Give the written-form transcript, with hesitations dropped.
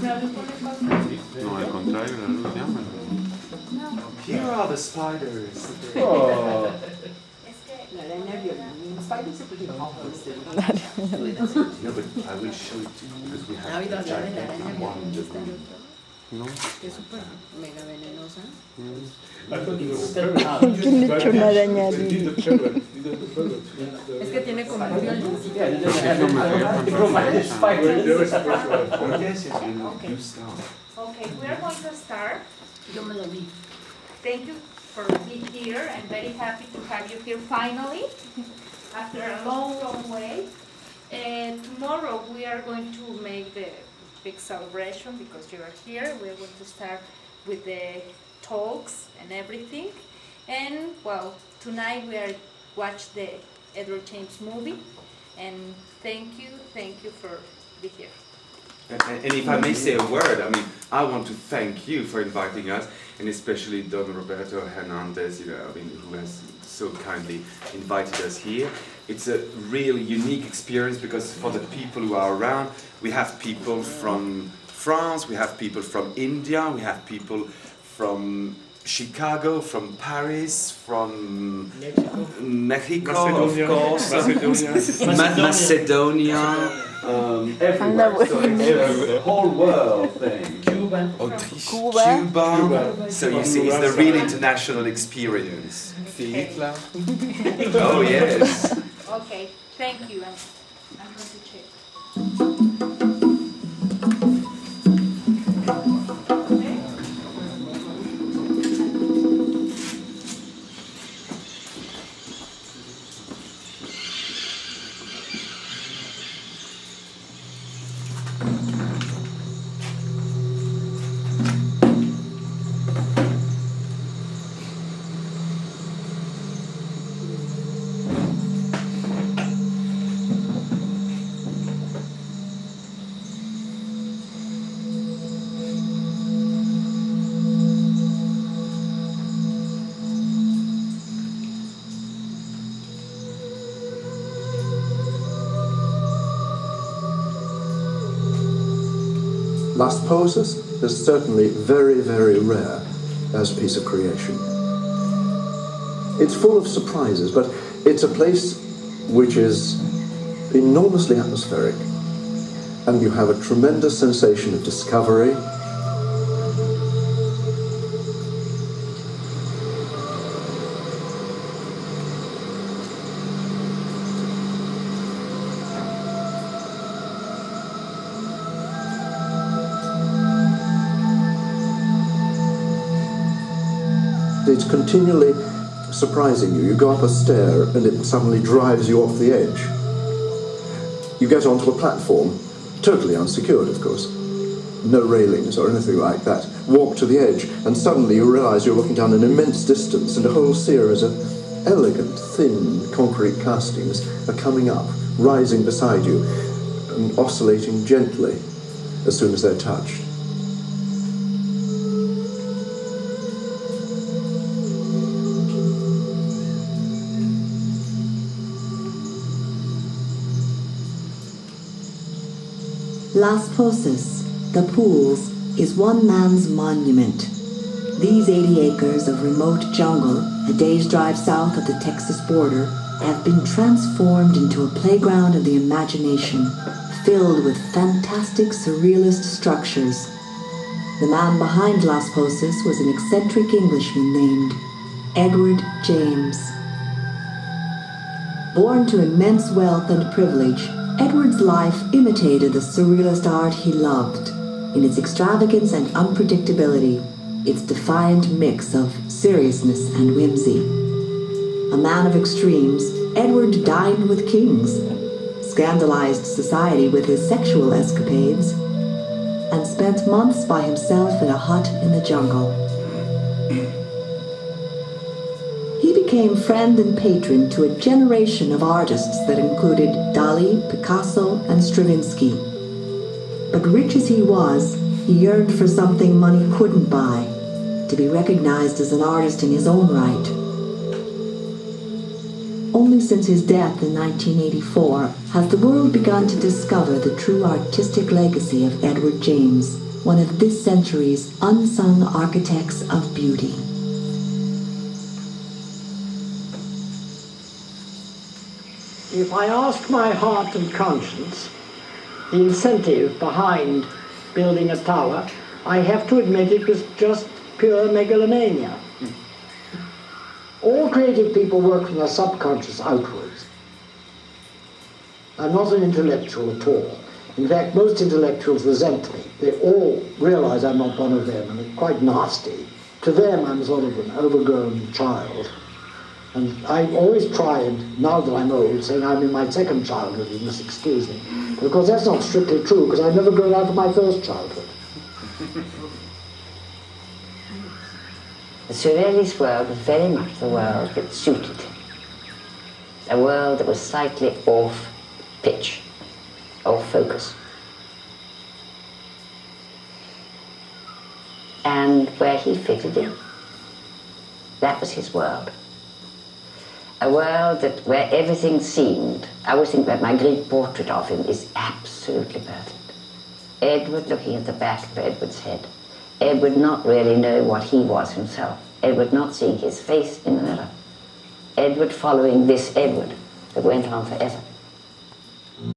No, al contrario, la luz llama. Here are the spiders. Oh. La araña violín. Spiders are pretty complex. No, but I will show it to you because we have a gigantic one in the room. No. Que es súper mega venenosa. ¿Quién le echó una araña a Lili? Es que tiene como un violín. Okay, we are going to start. Yo me lo vi. Thank you for being here. I'm very happy to have you here finally, after a long, long way. Tomorrow we are going to make the big celebration because you are here. We are going to start with the talks and everything. And well, tonight we are watch the Edward James movie. And thank you for being here. And if I may say a word, I mean, I want to thank you for inviting us, and especially Don Roberto Hernandez, who has so kindly invited us here. It's a really unique experience because for the people who are around, we have people from France, we have people from India, we have people from Chicago, from Paris, from Mexico, of course, Macedonia. Everywhere. So it's a whole world thing. Cuba. Cuba. So you see, it's the real international experience. Xilitla. Oh yes. Okay, thank you. I'm going to check. Las Posas is certainly very, very rare as a piece of creation. It's full of surprises, but it's a place which is enormously atmospheric, and you have a tremendous sensation of discovery. It's continually surprising you. You go up a stair and it suddenly drives you off the edge. You get onto a platform, totally unsecured, of course. No railings or anything like that. Walk to the edge and suddenly you realise you're looking down an immense distance and a whole series of elegant, thin concrete castings are coming up, rising beside you and oscillating gently as soon as they're touched. Las Posas, the pools, is one man's monument. These 80 acres of remote jungle, a day's drive south of the Texas border, have been transformed into a playground of the imagination, filled with fantastic surrealist structures. The man behind Las Posas was an eccentric Englishman named Edward James. Born to immense wealth and privilege, Edward's life imitated the surrealist art he loved, in its extravagance and unpredictability, its defiant mix of seriousness and whimsy. A man of extremes, Edward dined with kings, scandalized society with his sexual escapades, and spent months by himself in a hut in the jungle. Became friend and patron to a generation of artists that included Dali, Picasso, and Stravinsky. But rich as he was, he yearned for something money couldn't buy, to be recognized as an artist in his own right. Only only since his death in 1984 has the world begun to discover the true artistic legacy of Edward James, one of this century's unsung architects of beauty. If I ask my heart and conscience, the incentive behind building a tower, I have to admit it was just pure megalomania. All creative people work from their subconscious outwards. I'm not an intellectual at all. In fact, most intellectuals resent me. They all realize I'm not one of them, and it's quite nasty. To them, I'm sort of an overgrown child. And I always try, and now that I'm old, saying I'm in my second childhood, you must excuse me. But of course, that's not strictly true, because I've never grown out of my first childhood. The surrealist world was very much the world that suited him. A world that was slightly off pitch, off focus. And where he fitted in, that was his world. A world where everything seemed, I always think that my Greek portrait of him is absolutely perfect. Edward looking at the back of Edward's head. Edward not really knowing what he was himself. Edward not seeing his face in the mirror. Edward following this Edward that went on forever.